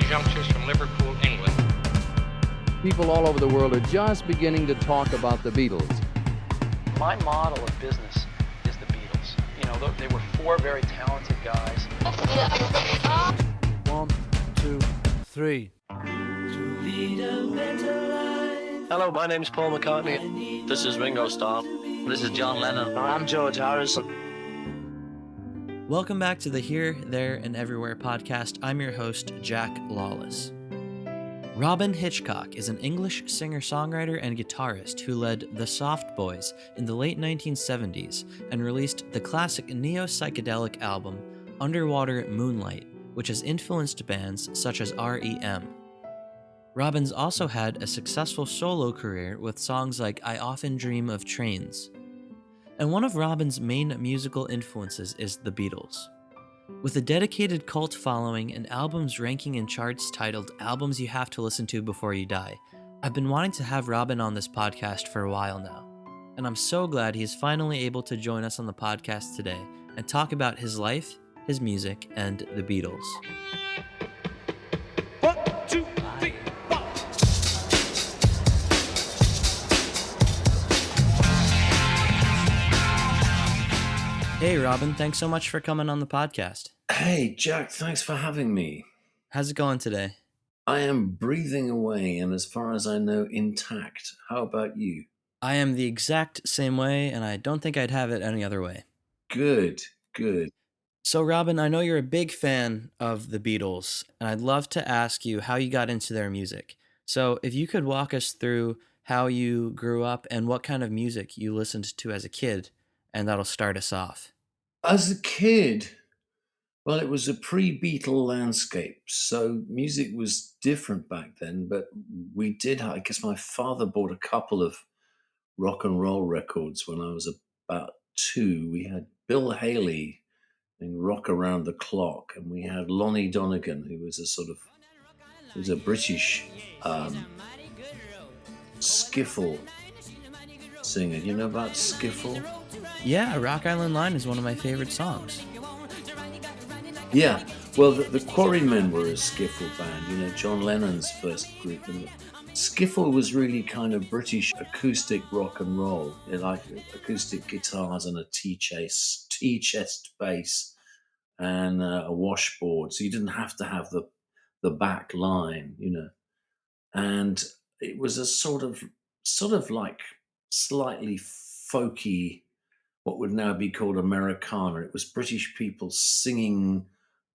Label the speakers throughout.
Speaker 1: junctures from Liverpool, England.
Speaker 2: People all over the world are just beginning to talk about the Beatles.
Speaker 3: My model of business is the Beatles. You know, they were four very talented guys.
Speaker 4: 1, 2, 3.
Speaker 5: Hello, my name's Paul McCartney. This is Ringo Starr. This is John Lennon.
Speaker 6: I'm George Harrison.
Speaker 7: Welcome back to the Here, There, and Everywhere podcast. I'm your host, Jack Lawless. Robyn Hitchcock is an English singer-songwriter and guitarist who led the Soft Boys in the late 1970s and released the classic Neo-psychedelic album Underwater Moonlight, which has influenced bands such as R.E.M. Robyn's also had a successful solo career with songs like I Often Dream of Trains. And one of Robyn's main musical influences is the Beatles. With a dedicated cult following and albums ranking in charts titled Albums You Have to Listen to Before You Die, I've been wanting to have Robyn on this podcast for a while now. And I'm so glad he is finally able to join us on the podcast today and talk about his life, his music, and the Beatles.
Speaker 4: 1, 2, 3, 4.
Speaker 7: Hey Robyn, thanks so much for coming on the podcast.
Speaker 8: Hey, Jack, thanks for having me.
Speaker 7: How's it going today?
Speaker 8: I am breathing away and as far as I know, intact. How about you?
Speaker 7: I am the exact same way, and I don't think I'd have it any other way.
Speaker 8: Good.
Speaker 7: So Robyn, I know you're a big fan of the Beatles, and I'd love to ask you how you got into their music. So if you could walk us through how you grew up and what kind of music you listened to as a kid, and that'll start us off.
Speaker 8: As a kid, well, it was a pre-Beatle landscape, so music was different back then, but I guess my father bought a couple of rock and roll records when I was about 2. We had Bill Haley in Rock Around the Clock, and we had Lonnie Donegan, who was a British skiffle singer. You know about skiffle?
Speaker 7: Yeah, Rock Island Line is one of my favorite songs.
Speaker 8: Yeah, well, the Quarrymen were a skiffle band, you know, John Lennon's first group. And skiffle was really kind of British acoustic rock and roll. They like acoustic guitars and a T-chest bass and a washboard, so you didn't have to have the back line, you know. And it was a sort of like slightly folky, what would now be called Americana. It was British people singing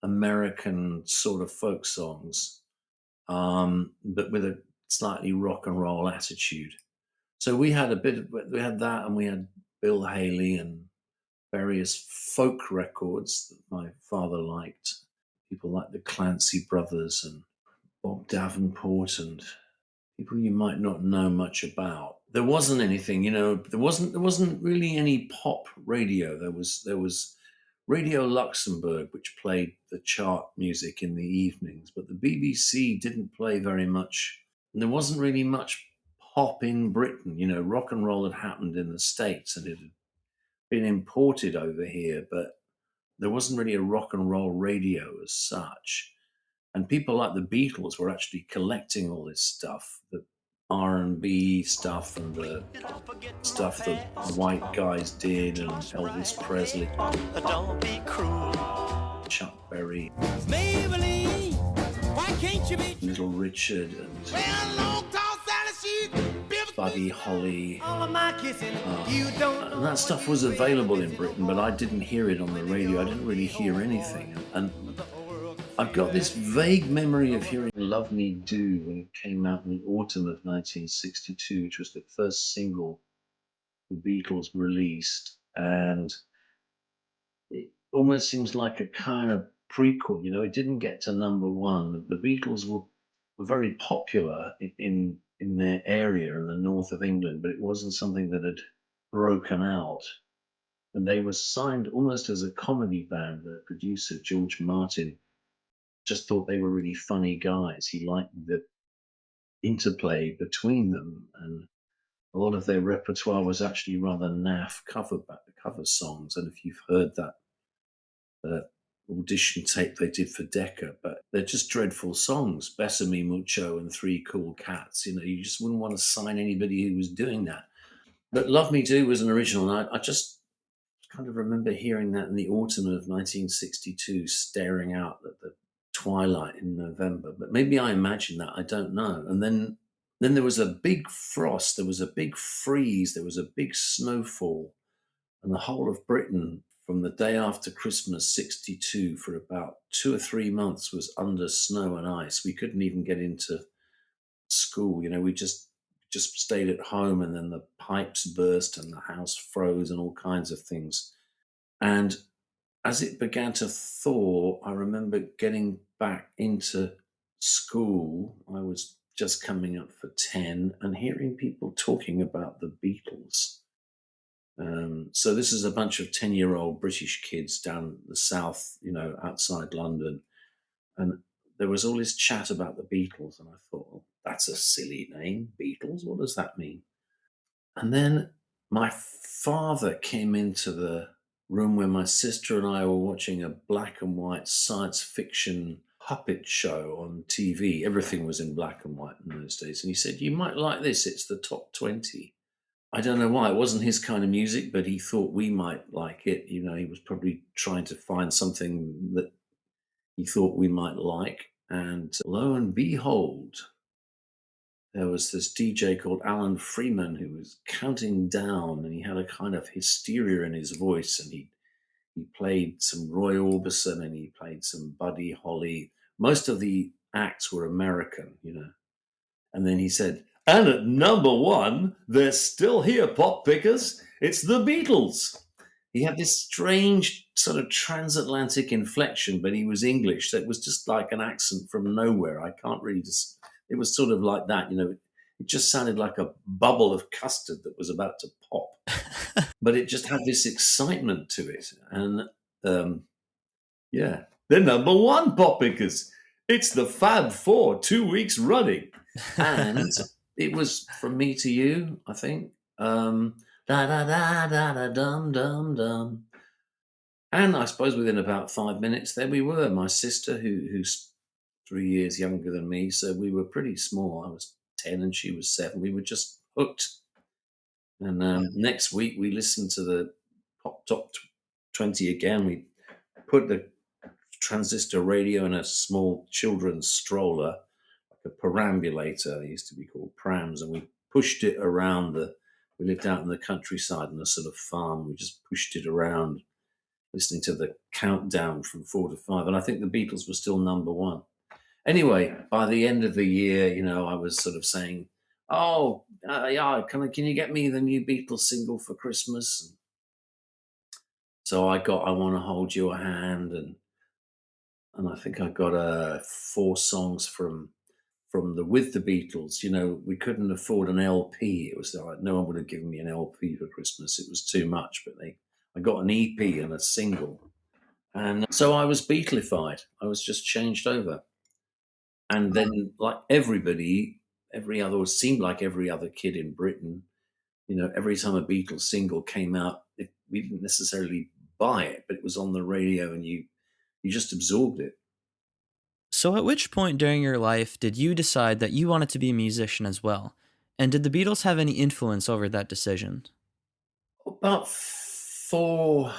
Speaker 8: American sort of folk songs, but with a slightly rock and roll attitude. So we had that, and we had Bill Haley and various folk records that my father liked. People like the Clancy Brothers and Bob Davenport and people you might not know much about. There wasn't anything, you know. There wasn't really any pop radio. There was Radio Luxembourg, which played the chart music in the evenings, but the BBC didn't play very much. And there wasn't really much pop in Britain. You know, rock and roll had happened in the States and it had been imported over here, but there wasn't really a rock and roll radio as such. And people like the Beatles were actually collecting all this stuff, the R&B stuff and the stuff that white guys did, and Elvis Presley, Chuck Berry, Little Richard, and Buddy Holly. And that stuff was available in Britain, but I didn't hear it on the radio. I didn't really hear anything. And I've got this vague memory of hearing Love Me Do when it came out in the autumn of 1962, which was the first single the Beatles released. And it almost seems like a kind of prequel, you know. It didn't get to number 1. The Beatles were very popular in their area in the north of England, but it wasn't something that had broken out. And they were signed almost as a comedy band. The producer, George Martin, just thought they were really funny guys. He liked the interplay between them, and a lot of their repertoire was actually rather naff cover songs. And if you've heard that audition tape they did for Decca, but they're just dreadful songs. Besame Mucho and Three Cool Cats. You just wouldn't want to sign anybody who was doing that. But Love Me Do was an original, and I just kind of remember hearing that in the autumn of 1962, staring out at the twilight in November. But maybe I imagined that, I don't know. And then there was a big frost, there was a big freeze, there was a big snowfall, and the whole of Britain from the day after Christmas 62 for about 2 or 3 months was under snow and ice. We couldn't even get into school. We just stayed at home, and then the pipes burst and the house froze and all kinds of things. And as it began to thaw, I remember getting back into school. I was just coming up for 10 and hearing people talking about the Beatles. So this is a bunch of 10-year-old British kids down the south, outside London. And there was all this chat about the Beatles. And I thought, well, that's a silly name, Beatles. What does that mean? And then my father came into the room where my sister and I were watching a black and white science fiction puppet show on TV. Everything was in black and white in those days. And he said, you might like this. It's the top 20. I don't know why. It wasn't his kind of music, but he thought we might like it. He was probably trying to find something that he thought we might like. And lo and behold, there was this DJ called Alan Freeman who was counting down, and he had a kind of hysteria in his voice, and he played some Roy Orbison and he played some Buddy Holly. Most of the acts were American, And then he said, and at number 1, they're still here, pop pickers. It's the Beatles. He had this strange sort of transatlantic inflection, but he was English. So it was just like an accent from nowhere. I can't really just, it was sort of like that, It just sounded like a bubble of custard that was about to pop. But it just had this excitement to it. And they're number 1, pop pickers. It's the Fab Four, 2 weeks running. And it was From Me to You, I think. Da da da da da dum dum dum. And I suppose within about 5 minutes, there we were. My sister, who's 3 years younger than me, so we were pretty small. I was 10 and she was 7. We were just hooked. And next week we listened to the Pop Top 20 again. We put the transistor radio in a small children's stroller, like a perambulator. They used to be called prams, and we pushed it around we lived out in the countryside on a sort of farm. We just pushed it around, listening to the countdown from 4 to 5. And I think the Beatles were still number 1. Anyway, by the end of the year, I was sort of saying, can you get me the new Beatles single for Christmas? So I got I Want to Hold Your Hand, and I think I got 4 songs from With the Beatles. We couldn't afford an LP. It was like no one would have given me an LP for Christmas. It was too much, but I got an EP and a single. And so I was Beatlified. I was just changed over. And then, like everybody, seemed like every other kid in Britain, every time a Beatles single came out, we didn't necessarily buy it, but it was on the radio and you just absorbed it.
Speaker 7: So at which point during your life did you decide that you wanted to be a musician as well? And did the Beatles have any influence over that decision?
Speaker 8: About 4,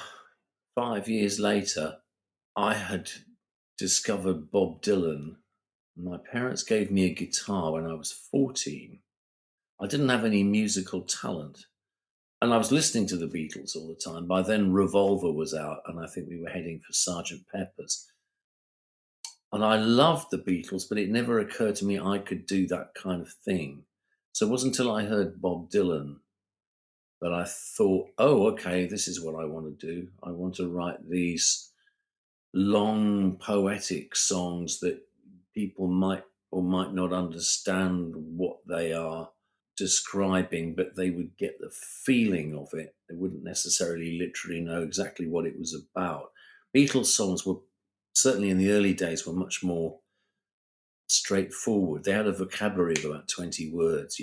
Speaker 8: 5 years later, I had discovered Bob Dylan. My parents gave me a guitar when I was 14. I didn't have any musical talent. And I was listening to the Beatles all the time. By then, Revolver was out, and I think we were heading for Sgt. Pepper's. And I loved the Beatles, but it never occurred to me I could do that kind of thing. So it wasn't until I heard Bob Dylan that I thought, oh, okay, this is what I want to do. I want to write these long, poetic songs that people might or might not understand what they are describing, but they would get the feeling of it. They wouldn't necessarily literally know exactly what it was about. Beatles songs were, certainly in the early days, were much more straightforward. They had a vocabulary of about 20 words,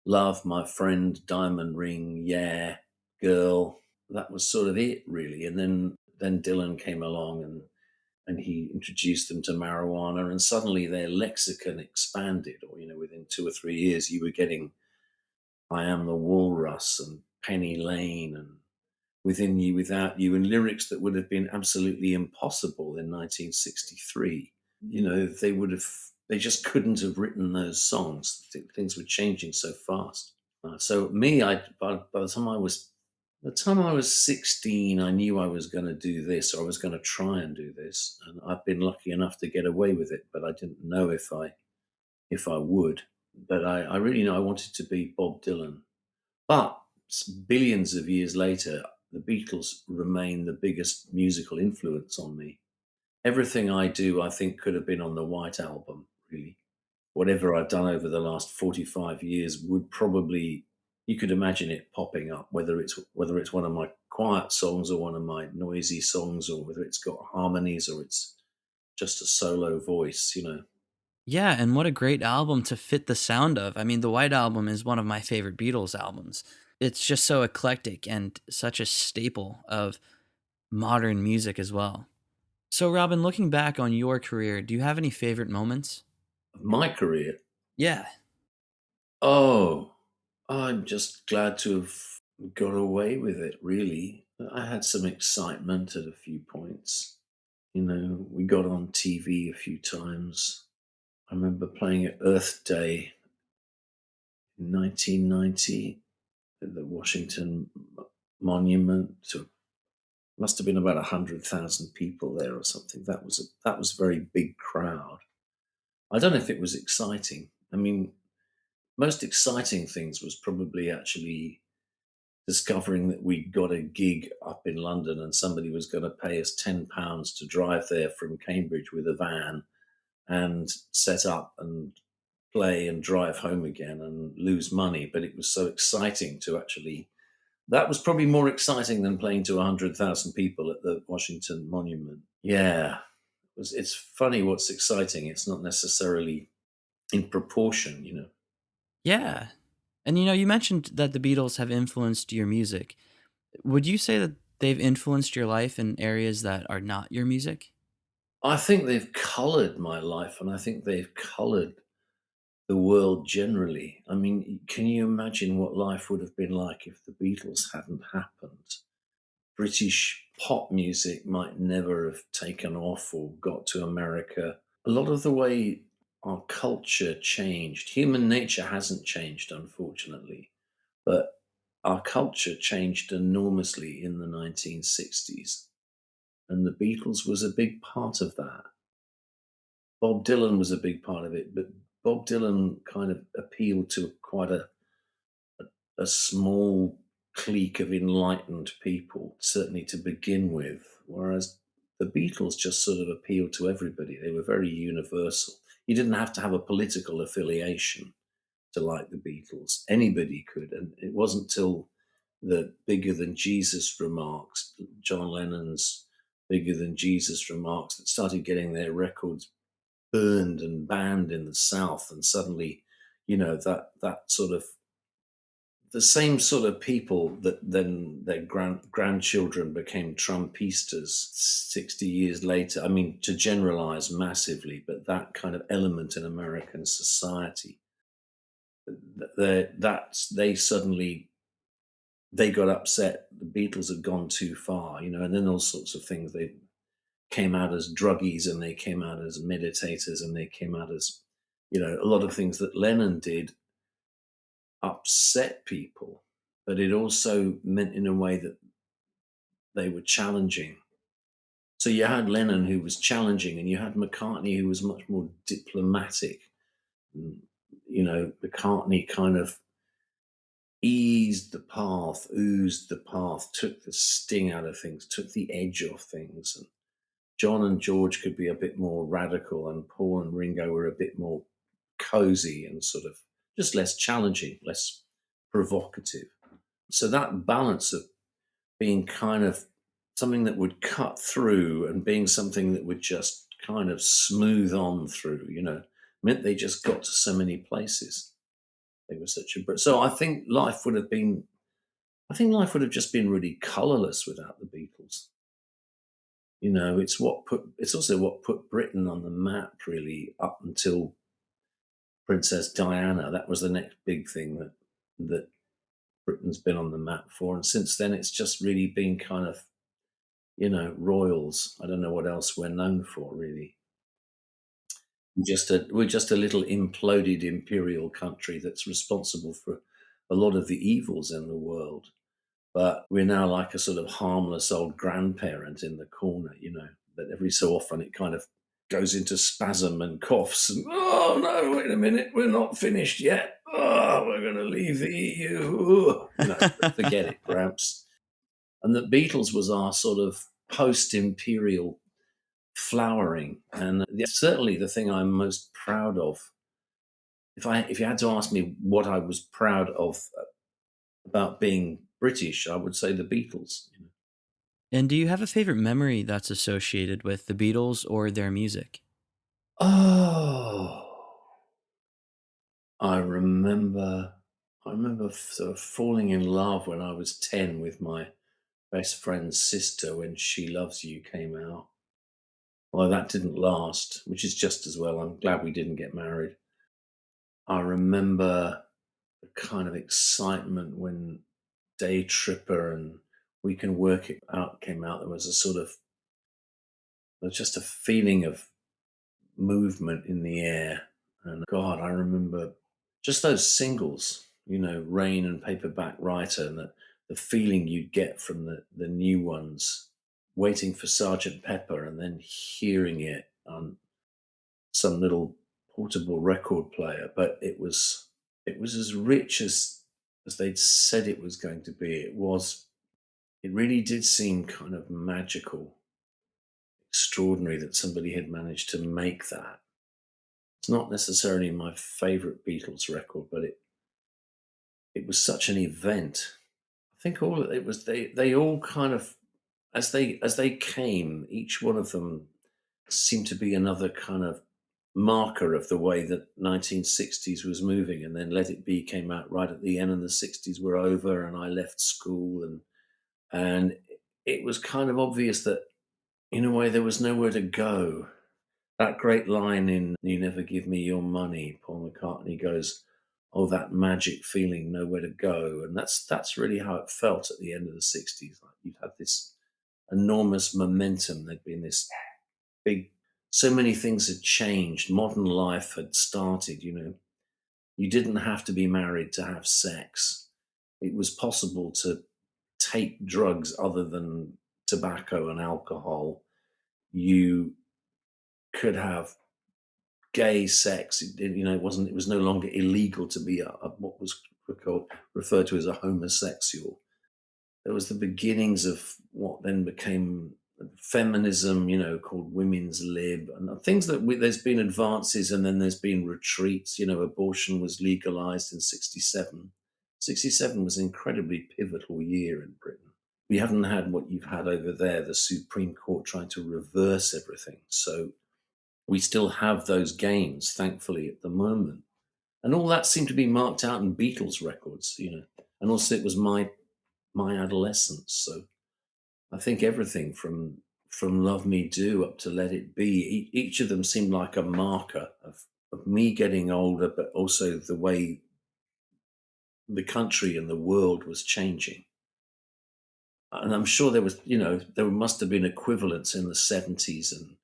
Speaker 8: love, my friend, diamond ring, yeah, girl. That was sort of it, really. And then Dylan came along, and and he introduced them to marijuana, and suddenly their lexicon expanded. Or within 2 or 3 years, you were getting "I Am the Walrus" and "Penny Lane" and "Within You, Without You," and lyrics that would have been absolutely impossible in 1963. They just couldn't have written those songs. Things were changing so fast. So me, by the time I was 16, I knew I was going to do this, or I was going to try and do this, and I've been lucky enough to get away with it. But I didn't know if I would. But I really know I wanted to be Bob Dylan. But billions of years later, the Beatles remain the biggest musical influence on me. Everything I do, I think, could have been on the White Album, really. Whatever I've done over the last 45 years would probably, you could imagine it popping up, whether it's one of my quiet songs or one of my noisy songs, or whether it's got harmonies or it's just a solo voice.
Speaker 7: Yeah, and what a great album to fit the sound of. I mean, the White Album is one of my favorite Beatles albums. It's just so eclectic and such a staple of modern music as well. So, Robyn, looking back on your career, do you have any favorite moments?
Speaker 8: My career,
Speaker 7: Yeah.
Speaker 8: oh, I'm just glad to have got away with it, really. I had some excitement at a few points. We got on TV a few times. I remember playing at Earth Day in 1990 at the Washington Monument. Must have been about 100,000 people there or something. That was a very big crowd. I don't know if it was exciting. I mean, most exciting things was probably actually discovering that we'd got a gig up in London and somebody was going to pay us £10 to drive there from Cambridge with a van and set up and play and drive home again and lose money. But it was so exciting to actually, that was probably more exciting than playing to 100,000 people at the Washington Monument. Yeah. It's funny what's exciting. It's not necessarily in proportion.
Speaker 7: Yeah. And you mentioned that the Beatles have influenced your music. Would you say that they've influenced your life in areas that are not your music?
Speaker 8: I think they've colored my life, and I think they've colored the world generally. I mean, can you imagine what life would have been like if the Beatles hadn't happened? British pop music might never have taken off or got to America. A lot of the way our culture changed, human nature hasn't changed, unfortunately, but our culture changed enormously in the 1960s. And the Beatles was a big part of that. Bob Dylan was a big part of it, but Bob Dylan kind of appealed to quite a small clique of enlightened people, certainly to begin with, whereas the Beatles just sort of appealed to everybody. They were very universal. You didn't have to have a political affiliation to like the Beatles. Anybody could. And it wasn't till the Bigger Than Jesus remarks, John Lennon's Bigger Than Jesus remarks, that started getting their records burned and banned in the South. And suddenly, that sort of, the same sort of people that then their grandchildren became Trumpistas 60 years later. I mean, to generalize massively, but that kind of element in American society, they got upset. The Beatles had gone too far, and then all sorts of things. They came out as druggies, and they came out as meditators, and they came out as, a lot of things that Lennon did upset people, but it also meant in a way that they were challenging. So you had Lennon, who was challenging, and you had McCartney, who was much more diplomatic. And, McCartney kind of oozed the path, took the sting out of things, took the edge off things. And John and George could be a bit more radical, and Paul and Ringo were a bit more cozy and sort of just less challenging, less provocative. So that balance of being kind of something that would cut through and being something that would just kind of smooth on through, meant they just got to so many places. They were so I think life would have just been really colorless without the Beatles. It's also what put Britain on the map, really, up until Princess Diana. That was the next big thing that Britain's been on the map for, and since then it's just really been kind of, royals. I don't know what else we're known for, really. We're just a little imploded imperial country that's responsible for a lot of the evils in the world. But we're now like a sort of harmless old grandparent in the corner, that every so often it kind of goes into spasm and coughs and, oh no, wait a minute, we're not finished yet. Oh, we're going to leave the EU. Forget it, Gramps. And the Beatles was our sort of post-imperial flowering, and certainly the thing I'm most proud of. If you had to ask me what I was proud of about being British, I would say the Beatles.
Speaker 7: And do you have a favorite memory that's associated with the Beatles or their music?
Speaker 8: Oh, I remember. I remember sort of falling in love when I was 10 with my best friend's sister when "She Loves You" came out. Well, that didn't last, which is just as well. I'm glad we didn't get married. I remember the kind of excitement when Day Tripper and We Can Work It Out came out. There was just a feeling of movement in the air. And God, I remember just those singles, Rain and Paperback Writer, and the feeling you'd get from the new ones, waiting for Sergeant Pepper and then hearing it on some little portable record player. But it was as rich as they'd said it was going to be. It really did seem kind of magical, extraordinary that somebody had managed to make that. It's not necessarily my favorite Beatles record, but it was such an event. I think all it was they all kind of, as they came, each one of them seemed to be another kind of marker of the way that 1960s was moving. And then Let It Be came out right at the end, and the 60s were over, and I left school, and it was kind of obvious that in a way there was nowhere to go. That great line in "You Never Give Me Your Money," Paul McCartney goes, "Oh, that magic feeling, nowhere to go." And that's really how it felt at the end of the 60s. Like you'd had this enormous momentum. There'd been this big, so many things had changed. Modern life had started, You didn't have to be married to have sex. It was possible to take drugs other than tobacco and alcohol. You could have gay sex. It was no longer illegal to be what was referred to as a homosexual. There was the beginnings of what then became feminism, called women's lib, and things that there's been advances, and then there's been retreats. Abortion was legalized in 67. 67 was an incredibly pivotal year in Britain. We haven't had what you've had over there, the Supreme Court trying to reverse everything. So we still have those gains, thankfully, at the moment. And all that seemed to be marked out in Beatles records, And also it was my adolescence. So I think everything from Love Me Do up to Let It Be, each of them seemed like a marker of me getting older, but also the way the country and the world was changing. And I'm sure there must have been equivalents in the 70s and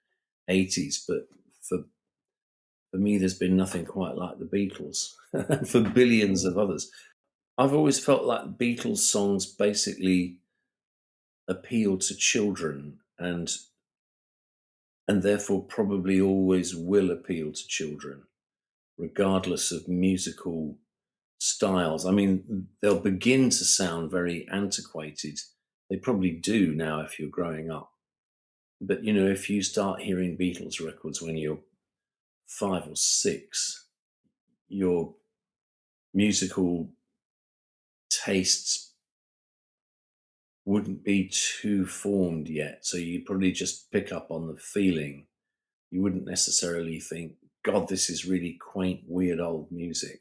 Speaker 8: 80s, but for me, there's been nothing quite like the Beatles, and for billions of others. I've always felt like Beatles songs basically appeal to children, and therefore probably always will appeal to children, regardless of musical styles. I mean, they'll begin to sound very antiquated. They probably do now if you're growing up. But, if you start hearing Beatles records when you're 5 or 6, your musical tastes wouldn't be too formed yet. So you probably just pick up on the feeling. You wouldn't necessarily think, God, this is really quaint, weird old music.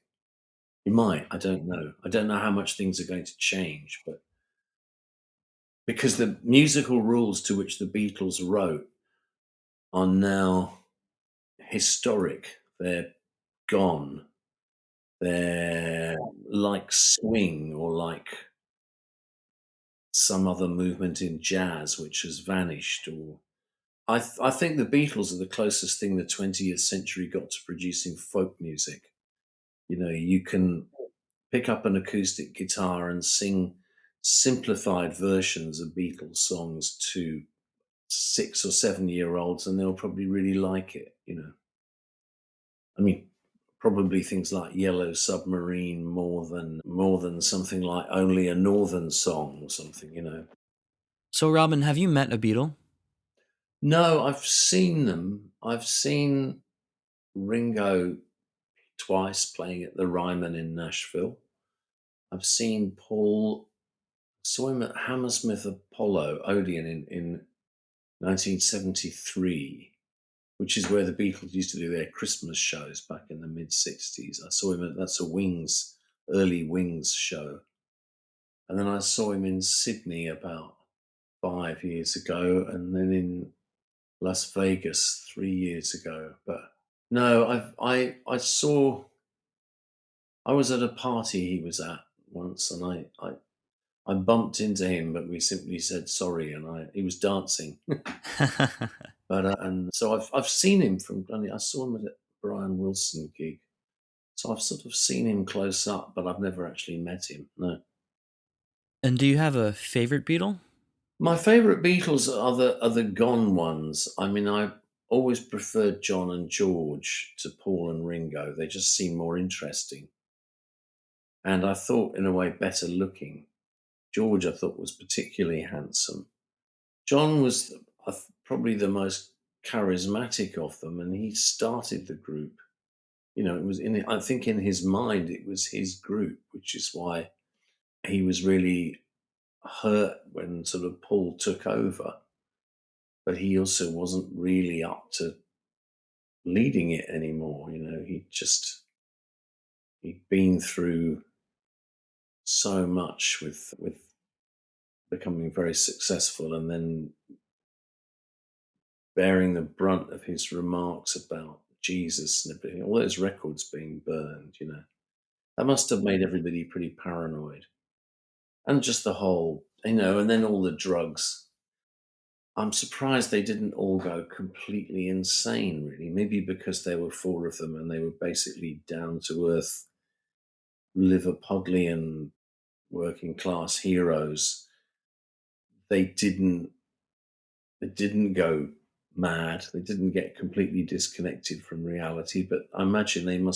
Speaker 8: You might, I don't know. I don't know how much things are going to change, but because the musical rules to which the Beatles wrote are now historic. They're gone. They're like swing or like some other movement in jazz which has vanished. Or I think the Beatles are the closest thing the 20th century got to producing folk music. You know, you can pick up an acoustic guitar and sing simplified versions of Beatles songs to 6 or 7 year olds, and they'll probably really like it. You know, I mean, probably things like Yellow Submarine more than something like Only a Northern Song or something. You know.
Speaker 7: So, Robyn, have you met a Beatle?
Speaker 8: No, I've seen them. I've seen Ringo twice playing at the Ryman in Nashville. I've seen Paul. Saw him at Hammersmith Apollo Odeon in 1973, which is where the Beatles used to do their Christmas shows back in the mid '60s. I saw him at that's a early Wings show, and then I saw him in Sydney about 5 years ago, and then in Las Vegas 3 years ago. But no, I saw. I was at a party he was at once, and I bumped into him, but we simply said sorry, and he was dancing. But and so I've seen him from. I saw him at a Brian Wilson gig, so I've sort of seen him close up, but I've never actually met him. No.
Speaker 7: And do you have a favorite Beatle?
Speaker 8: My favourite Beatles are the gone ones. I mean, I always preferred John and George to Paul and Ringo. They just seem more interesting, and I thought, in a way, better looking. George, I thought, was particularly handsome. John was probably the most charismatic of them, and he started the group. You know, it was I think in his mind it was his group, which is why he was really hurt when sort of Paul took over. But he also wasn't really up to leading it anymore. You know, he'd been through so much with becoming very successful, and then bearing the brunt of his remarks about Jesus and everything, all those records being burned, you know, that must have made everybody pretty paranoid. And just the whole, you know, and then all the drugs. I'm surprised they didn't all go completely insane, really. Maybe because there were four of them and they were basically down to earth Liverpudlian working class heroes. They didn't go mad. They didn't get completely disconnected from reality, but I imagine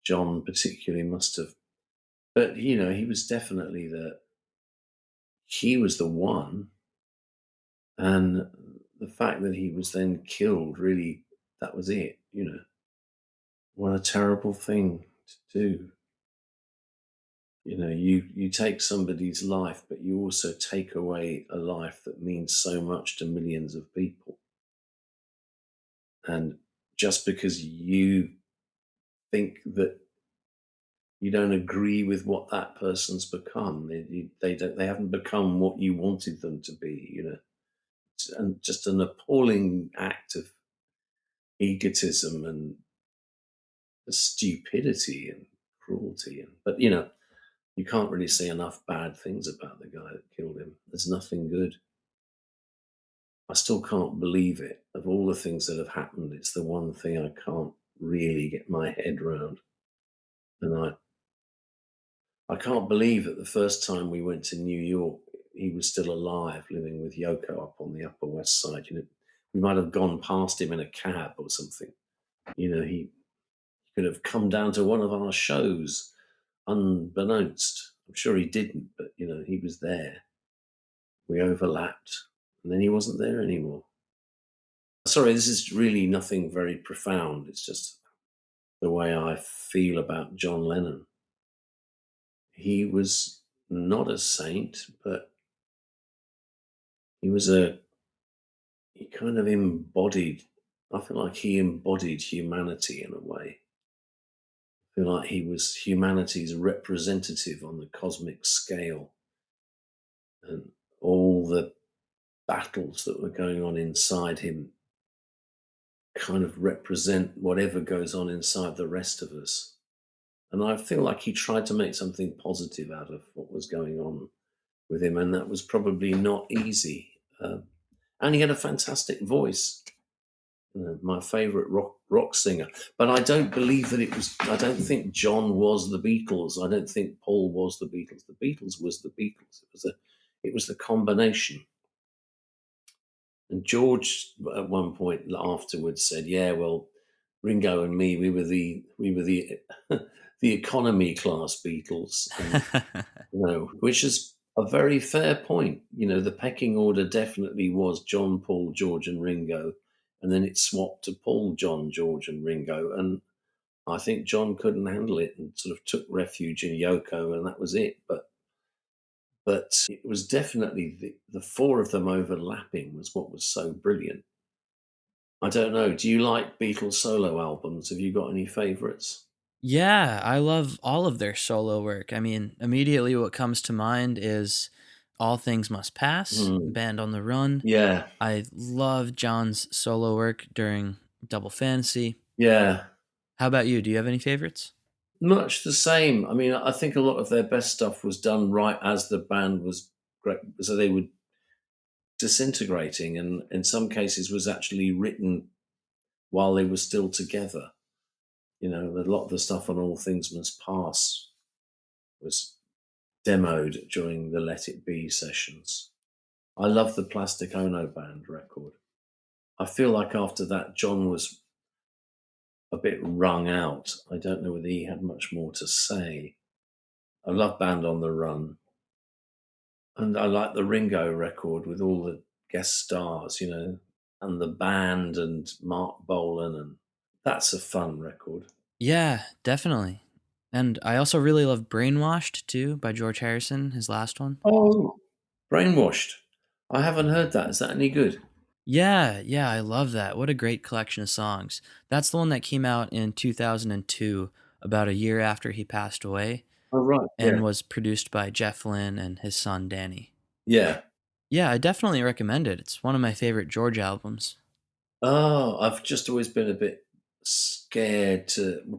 Speaker 8: John particularly must have. But, you know, he was definitely he was the one. And the fact that he was then killed, really, that was it, you know. What a terrible thing to do. You know, you take somebody's life, but you also take away a life that means so much to millions of people. And just because you think that you don't agree with what that person's become, they haven't become what you wanted them to be, you know. And just an appalling act of egotism and stupidity and cruelty. But, you know, you can't really say enough bad things about the guy that killed him. There's nothing good. I still can't believe it. Of all the things that have happened, it's the one thing I can't really get my head round. And I can't believe that the first time we went to New York, he was still alive, living with Yoko up on the Upper West Side. You know, we might have gone past him in a cab or something. You know, he could have come down to one of our shows unbeknownst. I'm sure he didn't, but, you know, he was there. We overlapped, and then he wasn't there anymore. Sorry, this is really nothing very profound. It's just the way I feel about John Lennon. He was not a saint, but he kind of embodied, I feel like he embodied humanity in a way. I feel like he was humanity's representative on the cosmic scale. and all the battles that were going on inside him kind of represent whatever goes on inside the rest of us. And I feel like he tried to make something positive out of what was going on with him, and that was probably not easy. And he had a fantastic voice. My favourite rock singer. But I don't believe that it was. I don't think John was the Beatles. I don't think Paul was the Beatles. The Beatles was the Beatles. It was the combination. And George at one point afterwards said, "Yeah, well, Ringo and me, we were the the economy class Beatles." And, which is a very fair point. The pecking order definitely was John, Paul, George, and Ringo, and then it swapped to Paul, John, George, and Ringo. And I think John couldn't handle it and sort of took refuge in Yoko, and that was it. But it was definitely the four of them overlapping was what was so brilliant. I don't know. Do you like Beatles solo albums? Have you got any favourites?
Speaker 7: Yeah, I love all of their solo work. I mean, immediately what comes to mind is All Things Must Pass, Band on the Run.
Speaker 8: Yeah.
Speaker 7: I love John's solo work during Double Fantasy.
Speaker 8: Yeah.
Speaker 7: How about you? Do you have any favorites?
Speaker 8: Much the same. I mean, I think a lot of their best stuff was done right as the band was great. So they were disintegrating, and in some cases was actually written while they were still together. A lot of the stuff on All Things Must Pass was demoed during the Let It Be sessions. I love the Plastic Ono Band record. I feel like after that, John was a bit wrung out. I don't know whether he had much more to say. I love Band on the Run. And I like the Ringo record with all the guest stars, and the band and Mark Bolan, and that's a fun record.
Speaker 7: Yeah, definitely. And I also really love Brainwashed too by George Harrison, his last one.
Speaker 8: Oh, Brainwashed. I haven't heard that. Is that any good?
Speaker 7: Yeah, I love that. What a great collection of songs. That's the one that came out in 2002, about a year after he passed away,
Speaker 8: Oh, right.
Speaker 7: and was produced by Jeff Lynne and his son Danny.
Speaker 8: Yeah.
Speaker 7: Yeah, I definitely recommend it. It's one of my favorite George albums.
Speaker 8: Oh, I've just always been a bit scared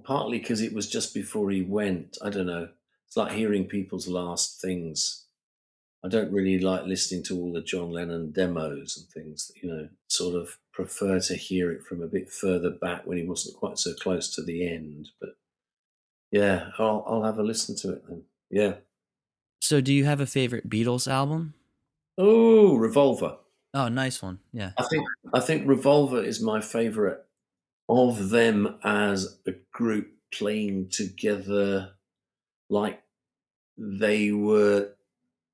Speaker 8: partly because it was just before he went. I don't know. It's like hearing people's last things. I don't really like listening to all the John Lennon demos and things, sort of prefer to hear it from a bit further back when he wasn't quite so close to the end. But yeah, I'll have a listen to it then. Yeah.
Speaker 7: So do you have a favorite Beatles album?
Speaker 8: Oh, Revolver.
Speaker 7: Oh, nice one. Yeah.
Speaker 8: I think Revolver is my favorite of them as a group playing together like they were.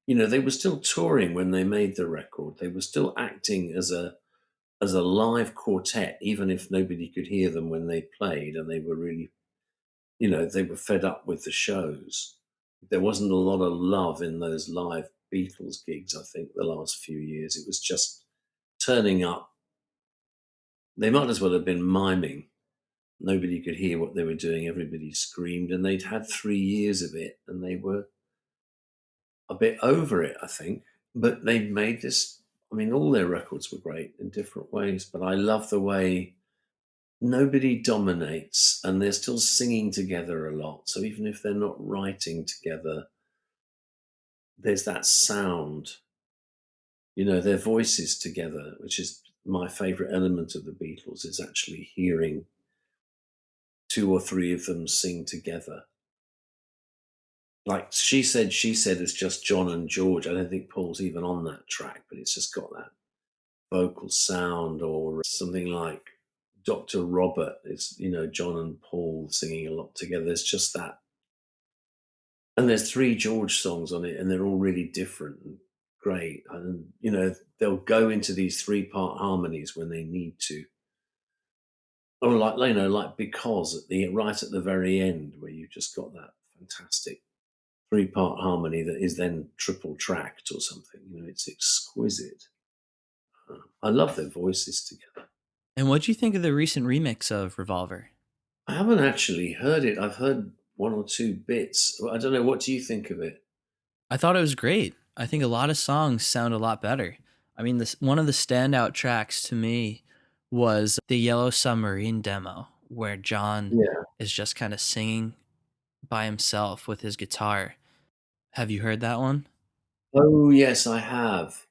Speaker 8: They were still touring when they made the record. They were still acting as a live quartet, even if nobody could hear them when they played, and they were really, they were fed up with the shows. There wasn't a lot of love in those live Beatles gigs, I think, the last few years. It was just turning up. They might as well have been miming. Nobody could hear what they were doing. Everybody screamed, and they'd had 3 years of it, and they were a bit over it, I think. But they made this. I mean, all their records were great in different ways, but I love the way nobody dominates and they're still singing together a lot. So even if they're not writing together, there's that sound, their voices together, which is my favorite element of the Beatles, is actually hearing 2 or 3 of them sing together. Like She Said is just John and George. I don't think Paul's even on that track, but it's just got that vocal sound. Or something like Dr. Robert is, John and Paul singing a lot together. There's just that. And there's 3 George songs on it, and they're all really different and great. And, they'll go into these 3-part harmonies when they need to. Or like Because right at the very end, where you've just got that fantastic 3-part harmony that is then triple tracked or something. It's exquisite. I love their voices together.
Speaker 7: And what do you think of the recent remix of Revolver?
Speaker 8: I haven't actually heard it. I've heard 1 or 2 bits. I don't know. What do you think of it?
Speaker 7: I thought it was great. I think a lot of songs sound a lot better. I mean, this one of the standout tracks to me was the Yellow Submarine demo, where John
Speaker 8: Yeah.
Speaker 7: is just kind of singing by himself with his guitar. Have you heard that one?
Speaker 8: Oh, yes, I have.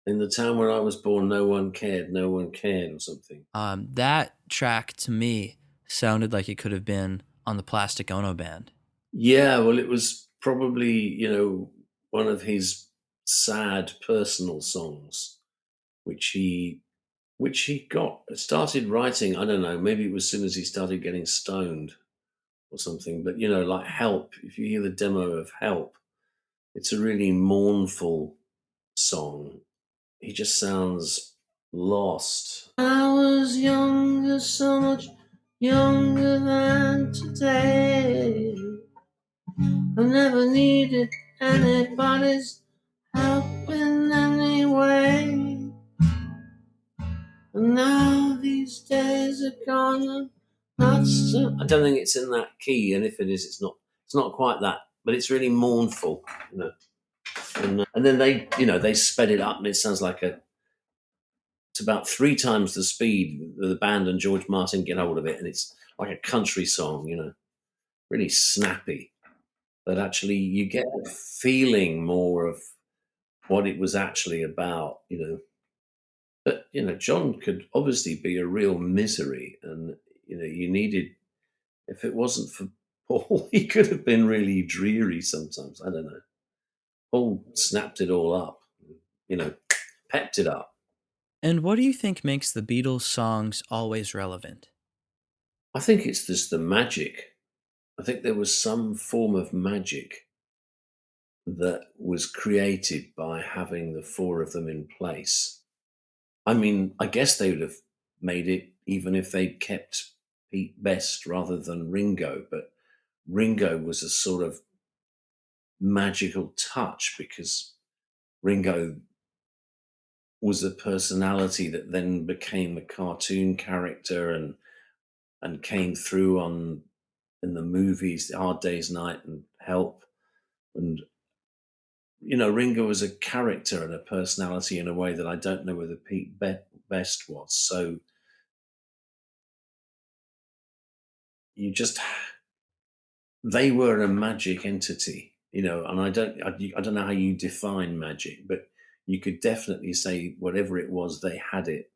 Speaker 8: In the town where I was born, no one cared, or something.
Speaker 7: That track to me sounded like it could have been on the Plastic Ono Band.
Speaker 8: Yeah, well, it was probably, one of his sad personal songs, which he got started writing. I don't know, maybe it was as soon as he started getting stoned or something. But like Help. If you hear the demo of Help, it's a really mournful song. He just sounds lost. I was younger, so much younger than today. I never needed anybody's help in any way. And now these days are gone. And not so. I don't think it's in that key, and if it is, it's not. It's not quite that, but it's really mournful. And then they sped it up, and it sounds like it's about 3 times the speed. The band and George Martin get hold of it, and it's like a country song. Really snappy. But actually, you get a feeling more of what it was actually about. But John could obviously be a real misery, and you needed. If it wasn't for Paul, he could have been really dreary sometimes. I don't know. Paul snapped it all up, pepped it up.
Speaker 7: And what do you think makes the Beatles songs always relevant?
Speaker 8: I think it's just the magic. I think there was some form of magic that was created by having the 4 of them in place. I mean, I guess they would have made it even if they'd kept Pete Best rather than Ringo, but Ringo was a sort of magical touch because Ringo was a personality that then became a cartoon character and came through in the movies, The Hard Day's Night and Help. And Ringo was a character and a personality in a way that I don't know whether Pete Best was. So they were a magic entity, and I don't know how you define magic, but you could definitely say whatever it was, they had it.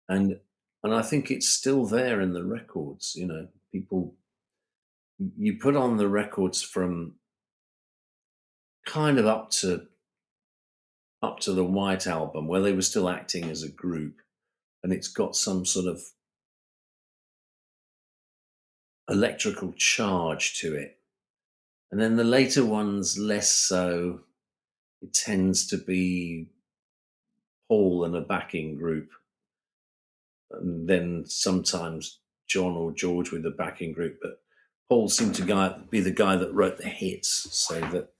Speaker 8: And I think it's still there in the records. People, you put on the records from kind of up to the White Album, where they were still acting as a group, and it's got some sort of electrical charge to it. And then the later ones, less so. It tends to be Paul and a backing group, and then sometimes John or George with the backing group. But Paul seemed to be the guy that wrote the hits, so that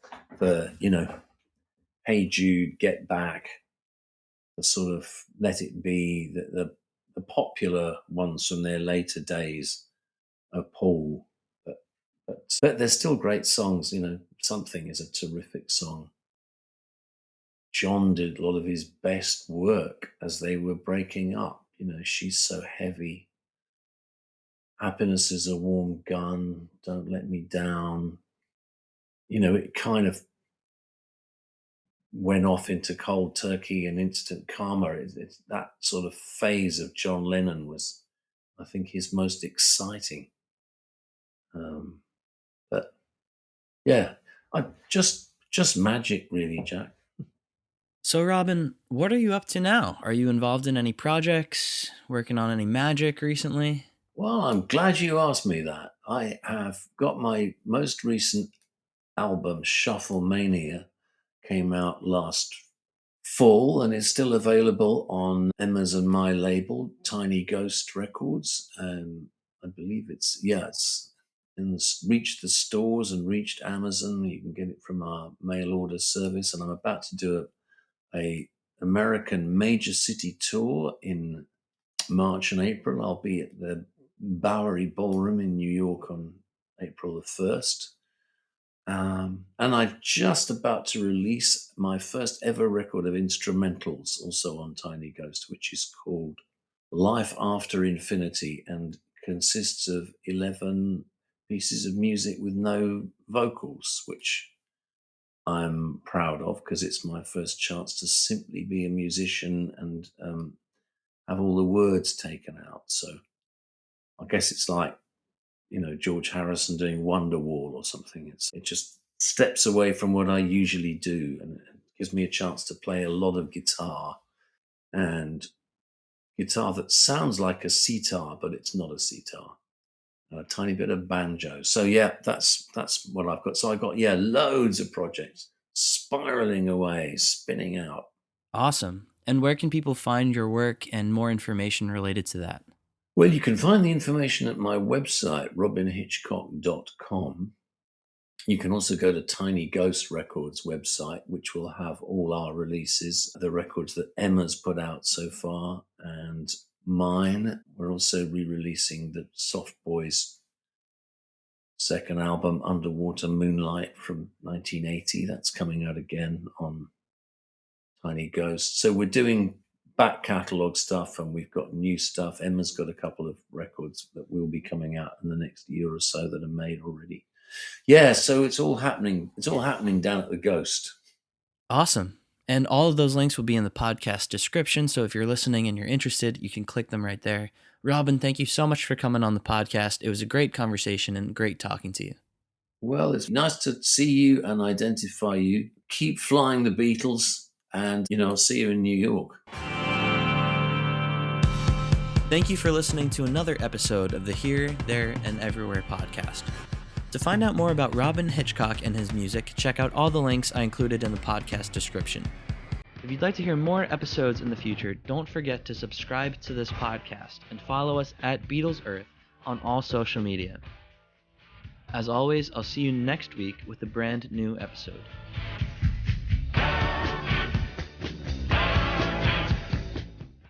Speaker 8: Hey Jude, Get Back, the sort of Let It Be, the popular ones from their later days are Paul. But they're still great songs. Something is a terrific song. John did a lot of his best work as they were breaking up. She's so heavy. Happiness is a warm gun. Don't let me down. It kind of went off into Cold Turkey and Instant Karma. It's that sort of phase of John Lennon was, I think, his most exciting. But yeah, I just magic, really, Jack.
Speaker 7: So, Robyn, what are you up to now? Are you involved in any projects? Working on any magic recently?
Speaker 8: Well, I'm glad you asked me that. I have got my most recent album, Shuffle Mania, came out last fall and is still available on Amazon My label, Tiny Ghost Records. I believe it's reached the stores and reached Amazon. You can get it from our mail order service, and I'm about to do a American major city tour in March and April. I'll be at the Bowery Ballroom in New York on April the 1st. And I'm just about to release my first ever record of instrumentals, also on Tiny Ghost, which is called Life After Infinity and consists of 11 pieces of music with no vocals, which I'm proud of because it's my first chance to simply be a musician and have all the words taken out. So I guess it's like, George Harrison doing Wonderwall or something. It just steps away from what I usually do and it gives me a chance to play a lot of guitar and guitar that sounds like a sitar, but it's not a sitar. And a tiny bit of banjo. So yeah, that's what I've got. So I got loads of projects spiraling away, spinning out.
Speaker 7: Awesome. And where can people find your work and more information related to that?
Speaker 8: Well, you can find the information at my website, robynhitchcock.com. You can also go to Tiny Ghost Records website, which will have all our releases, the records that Emma's put out so far, and mine. We're also re-releasing the Soft Boys' second album, Underwater Moonlight, from 1980. That's coming out again on Tiny Ghost. So we're doing back catalogue stuff and we've got new stuff. Emma's got a couple of records that will be coming out in the next year or so that are made already. Yeah, so it's all happening. It's all happening down at the Ghost.
Speaker 7: Awesome. And all of those links will be in the podcast description. So if you're listening and you're interested, you can click them right there. Robyn, thank you so much for coming on the podcast. It was a great conversation and great talking to you.
Speaker 8: Well, it's nice to see you and identify you. Keep flying the Beatles and, I'll see you in New York.
Speaker 7: Thank you for listening to another episode of the Here, There, and Everywhere podcast. To find out more about Robyn Hitchcock and his music, check out all the links I included in the podcast description. If you'd like to hear more episodes in the future, don't forget to subscribe to this podcast and follow us at Beatles Earth on all social media. As always, I'll see you next week with a brand new episode.